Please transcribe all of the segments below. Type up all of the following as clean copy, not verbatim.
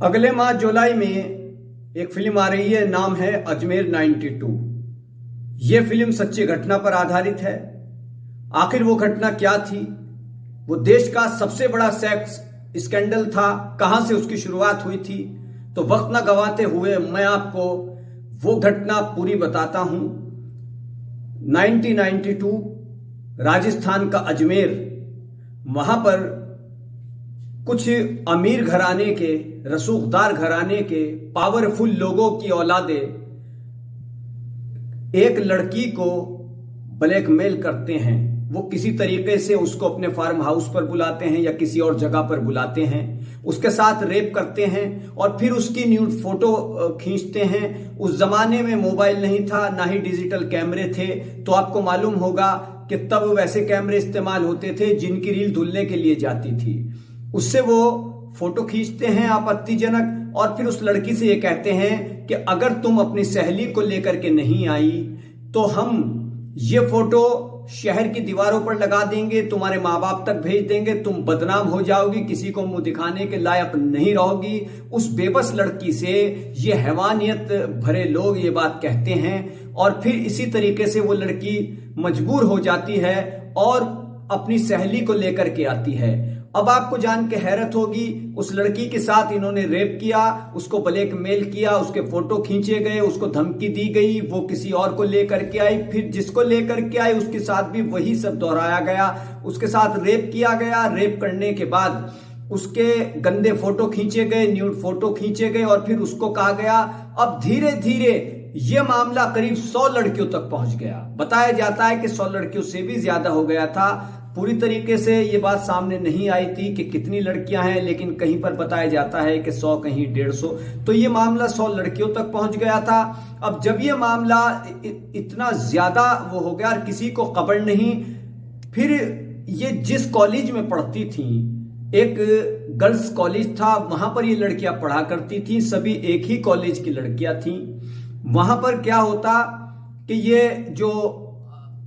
अगले माह जुलाई में एक फिल्म आ रही है, नाम है अजमेर 92। यह फिल्म सच्ची घटना पर आधारित है। आखिर वो घटना क्या थी? वो देश का सबसे बड़ा सेक्स स्कैंडल था, कहां से उसकी शुरुआत हुई थी? तो वक्त ना गंवाते हुए मैं आपको वो घटना पूरी बताता हूं। 1992 राजस्थान का अजमेर, वहां पर कुछ अमीर घराने के, रसूखदार घराने के, पावरफुल लोगों की औलादे एक लड़की को ब्लैकमेल करते हैं। वो किसी तरीके से उसको अपने फार्म हाउस पर बुलाते हैं या किसी और जगह पर बुलाते हैं, उसके साथ रेप करते हैं और फिर उसकी न्यूड फोटो खींचते हैं। उस जमाने में मोबाइल नहीं था, ना ही डिजिटल कैमरे थे, तो आपको मालूम होगा कि तब वैसे कैमरे इस्तेमाल होते थे जिनकी रील धुलने के लिए जाती थी। उससे वो फोटो खींचते हैं आपत्तिजनक, और फिर उस लड़की से ये कहते हैं कि अगर तुम अपनी सहेली को लेकर के नहीं आई तो हम ये फोटो शहर की दीवारों पर लगा देंगे, तुम्हारे माँ बाप तक भेज देंगे, तुम बदनाम हो जाओगी, किसी को मुंह दिखाने के लायक नहीं रहोगी। उस बेबस लड़की से ये हैवानियत भरे लोग ये बात कहते हैं, और फिर इसी तरीके से वो लड़की मजबूर हो जाती है और अपनी सहेली को लेकर के आती है। अब आपको जान के हैरत होगी, उस लड़की के साथ इन्होंने रेप किया, उसको ब्लैकमेल किया, उसके फोटो खींचे गए, उसको धमकी दी गई, वो किसी और को लेकर के आई, फिर जिसको लेकर के आई उसके साथ भी वही सब दोहराया गया। उसके साथ रेप किया गया, रेप करने के बाद उसके गंदे फोटो खींचे गए, न्यूड फोटो खींचे गए, और फिर उसको कहा गया। अब धीरे धीरे यह मामला करीब 100 लड़कियों तक पहुंच गया। बताया जाता है कि 100 लड़कियों से भी ज्यादा हो गया था। पूरी तरीके से ये बात सामने नहीं आई थी कि कितनी लड़कियां हैं, लेकिन कहीं पर बताया जाता है कि 100, कहीं 150। तो ये मामला 100 लड़कियों तक पहुंच गया था। अब जब ये मामला इतना ज्यादा वो हो गया और किसी को खबर नहीं, फिर ये जिस कॉलेज में पढ़ती थी, एक गर्ल्स कॉलेज था, वहां पर ये लड़कियां पढ़ा करती थी, सभी एक ही कॉलेज की लड़कियां थी। वहां पर क्या होता कि ये जो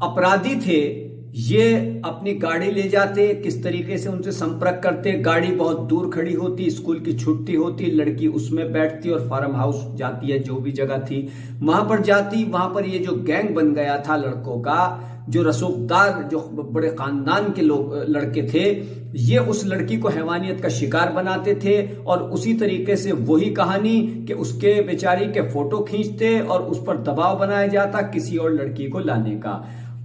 अपराधी थे ये अपनी गाड़ी ले जाते, किस तरीके से उनसे संपर्क करते। गाड़ी बहुत दूर खड़ी होती, स्कूल की छुट्टी होती, लड़की उसमें बैठती और फार्म हाउस जाती है, जो भी जगह थी वहां पर जाती। वहां पर ये जो गैंग बन गया था लड़कों का, जो रसूखदार, जो बड़े खानदान के लोग लड़के थे, ये उस लड़की को हैवानियत का शिकार बनाते थे। और उसी तरीके से वही कहानी कि उसके बेचारी के फोटो खींचते और उस पर दबाव बनाया जाता किसी और लड़की को लाने का।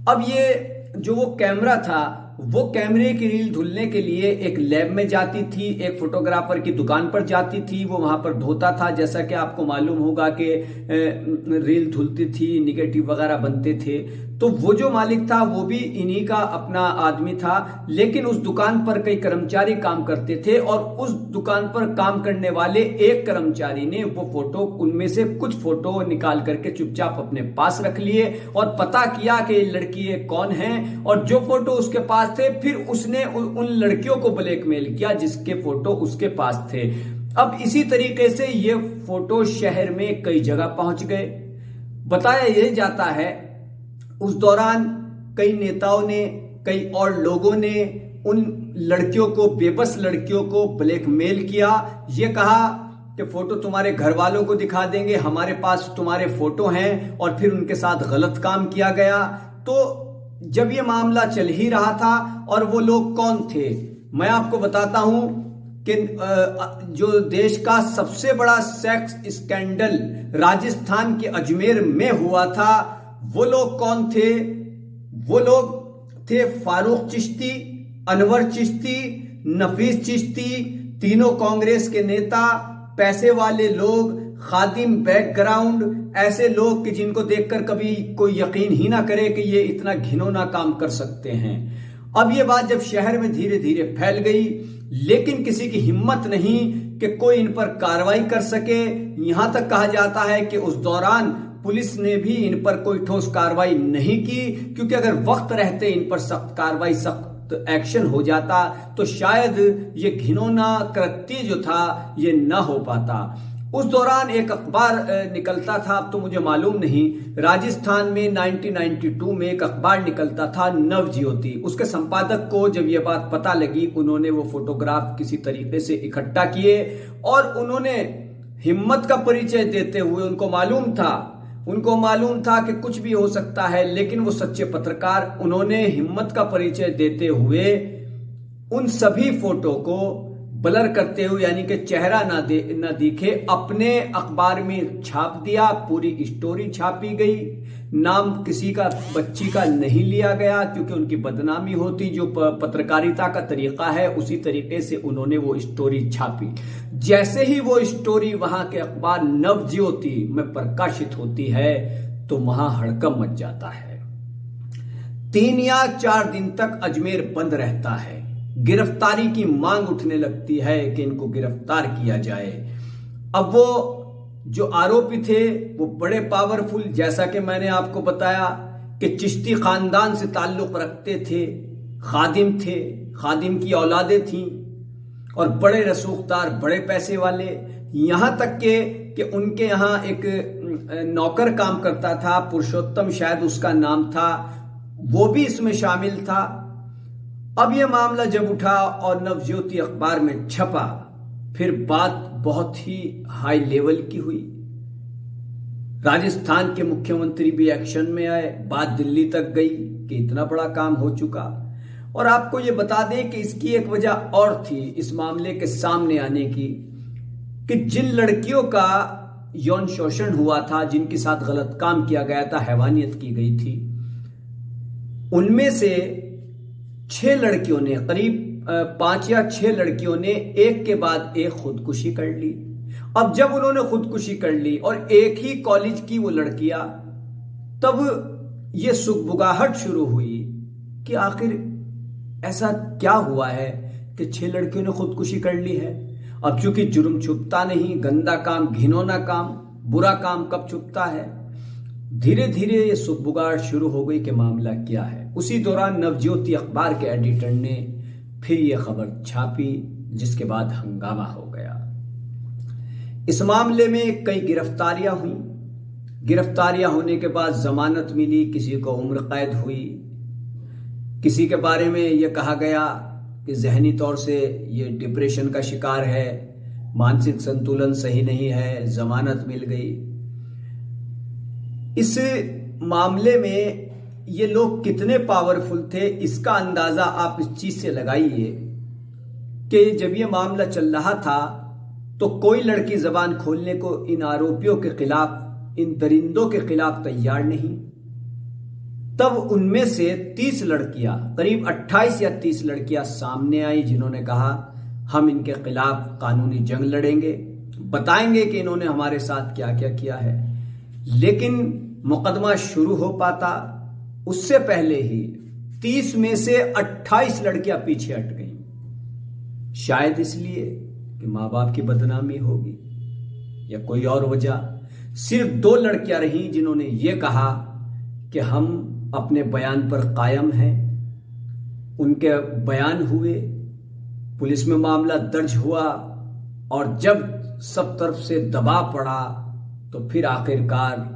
अब ये जो वो कैमरा था, वो कैमरे की रील धुलने के लिए एक लैब में जाती थी, एक फोटोग्राफर की दुकान पर जाती थी, वो वहां पर धोता था। जैसा कि आपको मालूम होगा कि रील धुलती थी, निगेटिव वगैरह बनते थे। तो वो जो मालिक था वो भी इन्हीं का अपना आदमी था, लेकिन उस दुकान पर कई कर्मचारी काम करते थे, और उस दुकान पर काम करने वाले एक कर्मचारी ने वो फोटो, उनमें से कुछ फोटो निकाल करके चुपचाप अपने पास रख लिए और पता किया कि ये लड़की ये कौन है। और जो फोटो उसके पास थे, फिर उसने उन लड़कियों को ब्लैकमेल किया जिसके फोटो उसके पास थे। अब इसी तरीके से ये फोटो शहर में कई जगह पहुंच गए। बताया यह जाता है उस दौरान कई नेताओं ने, कई और लोगों ने उन लड़कियों को, बेबस लड़कियों को ब्लैकमेल किया। ये कहा कि फोटो तुम्हारे घर वालों को दिखा देंगे, हमारे पास तुम्हारे फोटो हैं, और फिर उनके साथ गलत काम किया गया। तो जब ये मामला चल ही रहा था, और वो लोग कौन थे मैं आपको बताता हूं कि जो देश का सबसे बड़ा सेक्स स्कैंडल राजस्थान के अजमेर में हुआ था, वो लोग कौन थे? वो लोग थे फारूक चिश्ती, अनवर चिश्ती, नफीस चिश्ती, तीनों कांग्रेस के नेता, पैसे वाले लोग, खादिम बैकग्राउंड, ऐसे लोग कि जिनको देखकर कभी कोई यकीन ही ना करे कि ये इतना घिनौना काम कर सकते हैं। अब ये बात जब शहर में धीरे धीरे फैल गई, लेकिन किसी की हिम्मत नहीं कि कोई इन पर कार्रवाई कर सके। यहां तक कहा जाता है कि उस दौरान पुलिस ने भी इन पर कोई ठोस कार्रवाई नहीं की, क्योंकि अगर वक्त रहते इन पर सख्त कार्रवाई, सख्त एक्शन हो जाता तो शायद ये घिनौना कृत्य जो था ये न हो पाता। उस दौरान एक अखबार निकलता था, अब तो मुझे मालूम नहीं, राजस्थान में 1992 में एक अखबार निकलता था नवज्योति। उसके संपादक को जब यह बात पता लगी, उन्होंने वो फोटोग्राफ किसी तरीके से इकट्ठा किए और उन्होंने हिम्मत का परिचय देते हुए, उनको मालूम था कि कुछ भी हो सकता है, लेकिन वो सच्चे पत्रकार, उन्होंने हिम्मत का परिचय देते हुए उन सभी फोटो को ब्लर करते हुए, यानी कि चेहरा ना दिखे, अपने अखबार में छाप दिया। पूरी स्टोरी छापी गई, नाम किसी का बच्ची का नहीं लिया गया क्योंकि उनकी बदनामी होती। जो पत्रकारिता का तरीका है उसी तरीके से उन्होंने वो स्टोरी छापी। जैसे ही वो स्टोरी वहां के अखबार नवज्योति में प्रकाशित होती है तो वहां हड़कंप मच जाता है। 3 या 4 दिन तक अजमेर बंद रहता है। गिरफ्तारी की मांग उठने लगती है कि इनको गिरफ्तार किया जाए। अब वो जो आरोपी थे वो बड़े पावरफुल, जैसा कि मैंने आपको बताया कि चिश्ती खानदान से ताल्लुक रखते थे, खादिम थे, खादिम की औलादें थीं और बड़े रसूखदार, बड़े पैसे वाले। यहां तक कि उनके यहां एक नौकर काम करता था, पुरुषोत्तम शायद उसका नाम था, वो भी इसमें शामिल था। अब यह मामला जब उठा और नवज्योति अखबार में छपा, फिर बात बहुत ही हाई लेवल की हुई। राजस्थान के मुख्यमंत्री भी एक्शन में आए, बात दिल्ली तक गई कि इतना बड़ा काम हो चुका। और आपको यह बता दें कि इसकी एक वजह और थी इस मामले के सामने आने की, कि जिन लड़कियों का यौन शोषण हुआ था, जिनके साथ गलत काम किया गया था, हैवानियत की गई थी, उनमें से 6 लड़कियों ने, करीब 5 या 6 लड़कियों ने एक के बाद एक खुदकुशी कर ली। अब जब उन्होंने खुदकुशी कर ली और एक ही कॉलेज की वो लड़कियां, तब ये सुगबुगाहट शुरू हुई कि आखिर ऐसा क्या हुआ है कि 6 लड़कियों ने खुदकुशी कर ली है। अब चूंकि जुर्म छुपता नहीं, गंदा काम, घिनौना काम, बुरा काम कब छुपता है। धीरे धीरे ये सुगबुगाहट शुरू हो गई कि मामला क्या है। उसी दौरान नवज्योति अखबार के एडिटर ने फिर ये खबर छापी, जिसके बाद हंगामा हो गया। इस मामले में कई गिरफ्तारियां हुई। गिरफ्तारियां होने के बाद जमानत मिली, किसी को उम्र कैद हुई, किसी के बारे में यह कहा गया कि जहनी तौर से ये डिप्रेशन का शिकार है, मानसिक संतुलन सही नहीं है, जमानत मिल गई। इस मामले में ये लोग कितने पावरफुल थे, इसका अंदाजा आप इस चीज से लगाइए कि जब ये मामला चल रहा था तो कोई लड़की जबान खोलने को इन आरोपियों के खिलाफ, इन दरिंदों के खिलाफ तैयार नहीं। तब उनमें से 30 लड़कियां, करीब 28 या 30 लड़कियां सामने आई, जिन्होंने कहा हम इनके खिलाफ कानूनी जंग लड़ेंगे, बताएंगे कि इन्होंने हमारे साथ क्या क्या किया है। लेकिन मुकदमा शुरू हो पाता उससे पहले ही 30 में से 28 लड़कियां पीछे हट गईं। शायद इसलिए कि मां बाप की बदनामी होगी या कोई और वजह। सिर्फ 2 लड़कियां रहीं जिन्होंने ये कहा कि हम अपने बयान पर कायम हैं। उनके बयान हुए, पुलिस में मामला दर्ज हुआ और जब सब तरफ से दबाव पड़ा तो फिर आखिरकार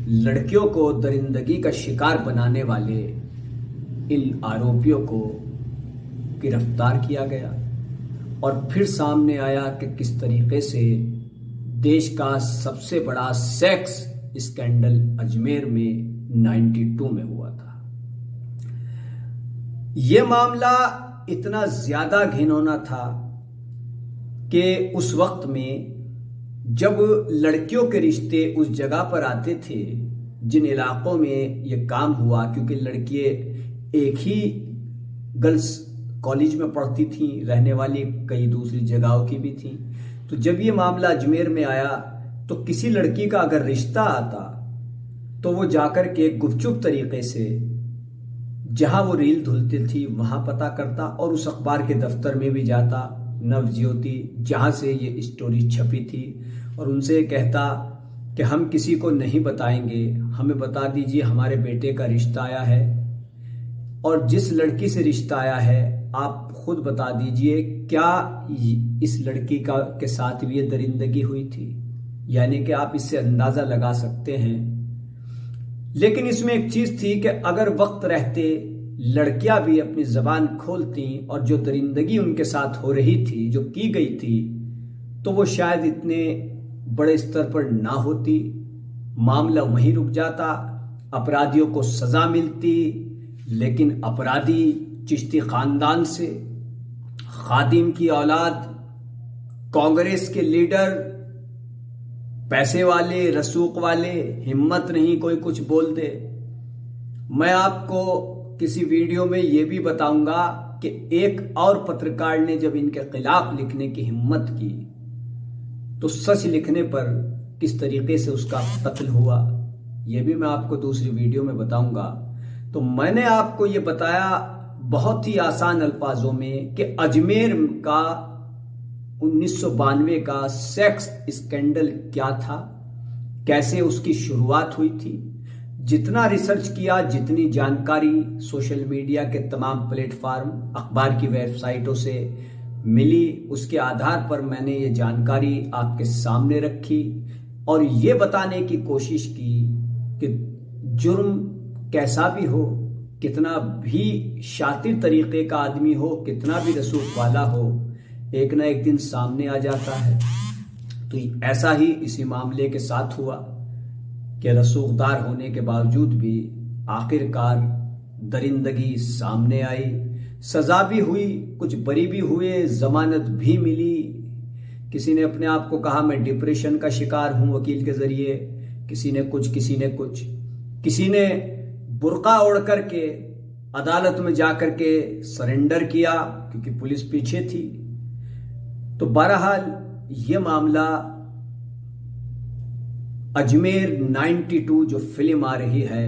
लड़कियों को दरिंदगी का शिकार बनाने वाले इन आरोपियों को गिरफ्तार किया गया। और फिर सामने आया कि किस तरीके से देश का सबसे बड़ा सेक्स स्कैंडल अजमेर में 92 में हुआ था। यह मामला इतना ज्यादा घिनौना था कि उस वक्त में जब लड़कियों के रिश्ते उस जगह पर आते थे जिन इलाकों में यह काम हुआ, क्योंकि लड़कियां एक ही गर्ल्स कॉलेज में पढ़ती थीं, रहने वाली कई दूसरी जगहों की भी थीं, तो जब ये मामला अजमेर में आया तो किसी लड़की का अगर रिश्ता आता तो वो जाकर के गुपचुप तरीके से जहां वो रील धुलती थी वहां पता करता और उस अखबार के दफ्तर में भी जाता, नवज्योति जहां से ये स्टोरी छपी थी, और उनसे कहता कि हम किसी को नहीं बताएंगे, हमें बता दीजिए हमारे बेटे का रिश्ता आया है, और जिस लड़की से रिश्ता आया है आप खुद बता दीजिए क्या इस लड़की के साथ भी ये दरिंदगी हुई थी? यानी कि आप इससे अंदाजा लगा सकते हैं। लेकिन इसमें एक चीज थी कि अगर वक्त रहते लड़कियां भी अपनी जबान खोलती और जो दरिंदगी उनके साथ हो रही थी, जो की गई थी, तो वो शायद इतने बड़े स्तर पर ना होती, मामला वहीं रुक जाता, अपराधियों को सजा मिलती। लेकिन अपराधी चिश्ती खानदान से, खादिम की औलाद, कांग्रेस के लीडर, पैसे वाले, रसूख वाले, हिम्मत नहीं कोई कुछ बोल दे। मैं आपको किसी वीडियो में यह भी बताऊंगा कि एक और पत्रकार ने जब इनके खिलाफ लिखने की हिम्मत की तो सच लिखने पर किस तरीके से उसका कत्ल हुआ, यह भी मैं आपको दूसरी वीडियो में बताऊंगा। तो मैंने आपको यह बताया बहुत ही आसान अल्फाजों में कि अजमेर का 1992 का सेक्स स्कैंडल क्या था, कैसे उसकी शुरुआत हुई थी। जितना रिसर्च किया, जितनी जानकारी सोशल मीडिया के तमाम प्लेटफॉर्म, अखबार की वेबसाइटों से मिली, उसके आधार पर मैंने ये जानकारी आपके सामने रखी और ये बताने की कोशिश की कि जुर्म कैसा भी हो, कितना भी शातिर तरीके का आदमी हो, कितना भी रसूख वाला हो, एक ना एक दिन सामने आ जाता है। तो ऐसा ही इसी मामले के साथ हुआ कि रसूखदार होने के बावजूद भी आखिरकार दरिंदगी सामने आई, सजा भी हुई, कुछ बरी भी हुए, जमानत भी मिली। किसी ने अपने आप को कहा मैं डिप्रेशन का शिकार हूं वकील के जरिए, किसी ने कुछ, किसी ने कुछ, किसी ने बुर्का ओढ़ करके अदालत में जाकर के सरेंडर किया क्योंकि पुलिस पीछे थी। तो बहरहाल ये मामला अजमेर 92 जो फिल्म आ रही है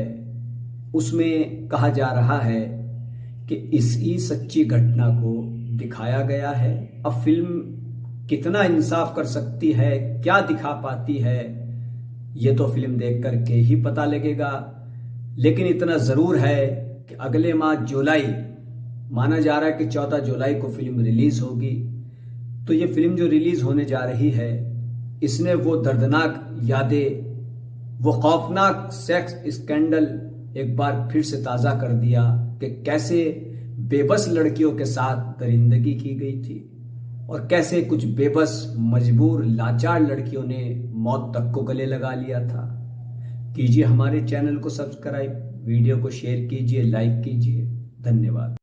उसमें कहा जा रहा है कि इसी सच्ची घटना को दिखाया गया है। अब फिल्म कितना इंसाफ कर सकती है, क्या दिखा पाती है, ये तो फिल्म देख करके ही पता लगेगा। लेकिन इतना जरूर है कि अगले माह जुलाई, माना जा रहा है कि 14 जुलाई को फिल्म रिलीज होगी। तो ये फिल्म जो रिलीज होने जा रही है, इसने वो दर्दनाक यादें, वो खौफनाक सेक्स स्कैंडल एक बार फिर से ताजा कर दिया कि कैसे बेबस लड़कियों के साथ दरिंदगी की गई थी और कैसे कुछ बेबस, मजबूर, लाचार लड़कियों ने मौत तक को गले लगा लिया था। कीजिए हमारे चैनल को सब्सक्राइब, वीडियो को शेयर कीजिए, लाइक कीजिए। धन्यवाद।